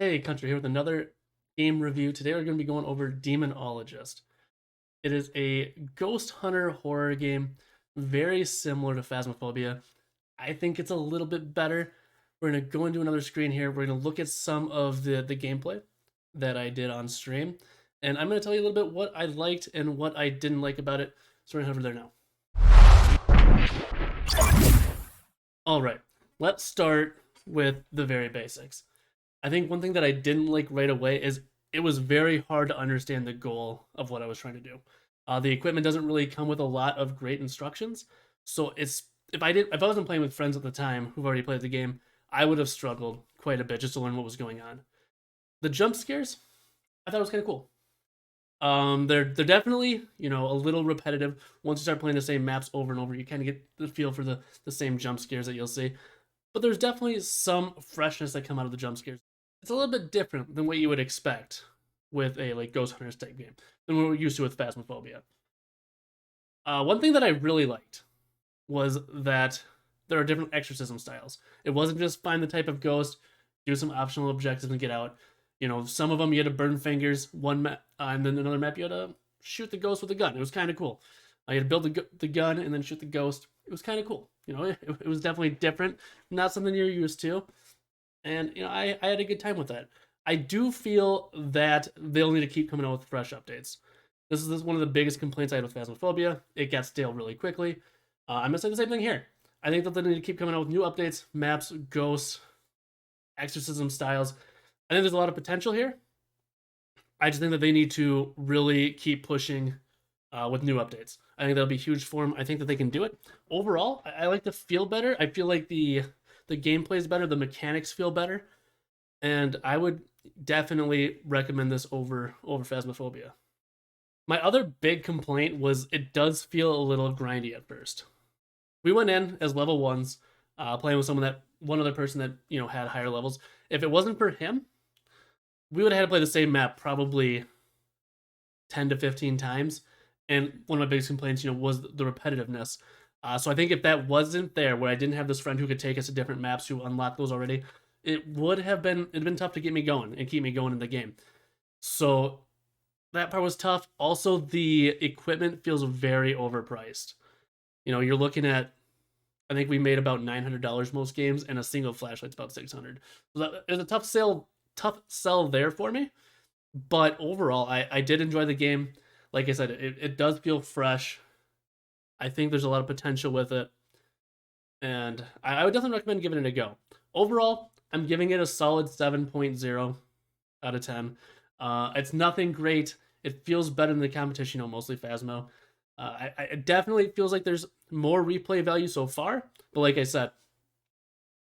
Hey, Country here with another game review. Today we're going to be going over Demonologist. It is a ghost hunter horror game, very similar to Phasmophobia. I think it's a little bit better. We're going to go into another screen here. We're going to look at some of the gameplay that I did on stream. And I'm going to tell you a little bit what I liked and what I didn't like about it. So we're going to head over there now. All right, let's start with the very basics. I think one thing that I didn't like right away is it was very hard to understand the goal of what I was trying to do. The equipment doesn't really come with a lot of great instructions, so it's if I wasn't playing with friends at the time who've already played the game, I would have struggled quite a bit just to learn what was going on. The jump scares, I thought was kind of cool. They're definitely a little repetitive. Once you start playing the same maps over and over, you kind of get the feel for the same jump scares that you'll see. But there's definitely some freshness that come out of the jump scares. It's a little bit different than what you would expect with a like Ghost Hunters type game than what we're used to with Phasmophobia. One thing that I really liked was that there are different exorcism styles. It wasn't just find the type of ghost, do some optional objectives, and get out. Some of them you had to burn fingers, and then another map you had to shoot the ghost with a gun. It was kind of cool. You had to build the gun and then shoot the ghost. It was kind of cool. It was definitely different, not something you're used to, and I had a good time with that. I do feel that they'll need to keep coming out with fresh updates. This is one of the biggest complaints I had with Phasmophobia. It got stale really quickly. I'm gonna say the same thing here. I think that they need to keep coming out with new updates, maps, ghosts, exorcism styles. I think there's a lot of potential here. I just think that they need to really keep pushing with new updates. I think that'll be huge for them. I think that they can do it. Overall, I like to feel better. I feel like the gameplay is better, the mechanics feel better, and I would definitely recommend this over Phasmophobia. My other big complaint was it does feel a little grindy at first. We went in as level ones, playing with one other person that had higher levels. If it wasn't for him, we would have had to play the same map probably 10 to 15 times. And one of my biggest complaints, was the repetitiveness. So I think if that wasn't there, where I didn't have this friend who could take us to different maps who unlock those already, it'd been tough to get me going and keep me going in the game. So that part was tough. Also, the equipment feels very overpriced. You're looking at, I think we made about $900 most games, and a single flashlight's about 600. So it was a tough sell there for me. But overall, I did enjoy the game. Like I said, it does feel fresh. I think there's a lot of potential with it, and I would definitely recommend giving it a go. Overall, I'm giving it a solid 7.0 out of 10. It's nothing great. It feels better than the competition, mostly Phasmo. It definitely feels like there's more replay value so far, but like I said,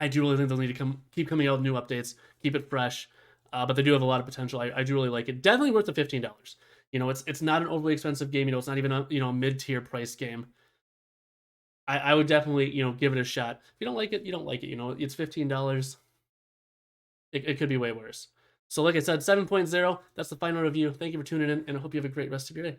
I do really think they'll need to keep coming out with new updates, keep it fresh. But they do have a lot of potential. I do really like it. Definitely worth the $15. It's not an overly expensive game. It's not even a mid tier price game. I would definitely give it a shot. If you don't like it, you don't like it. It's $15. It could be way worse. So like I said, 7.0. That's the final review. Thank you for tuning in, and I hope you have a great rest of your day.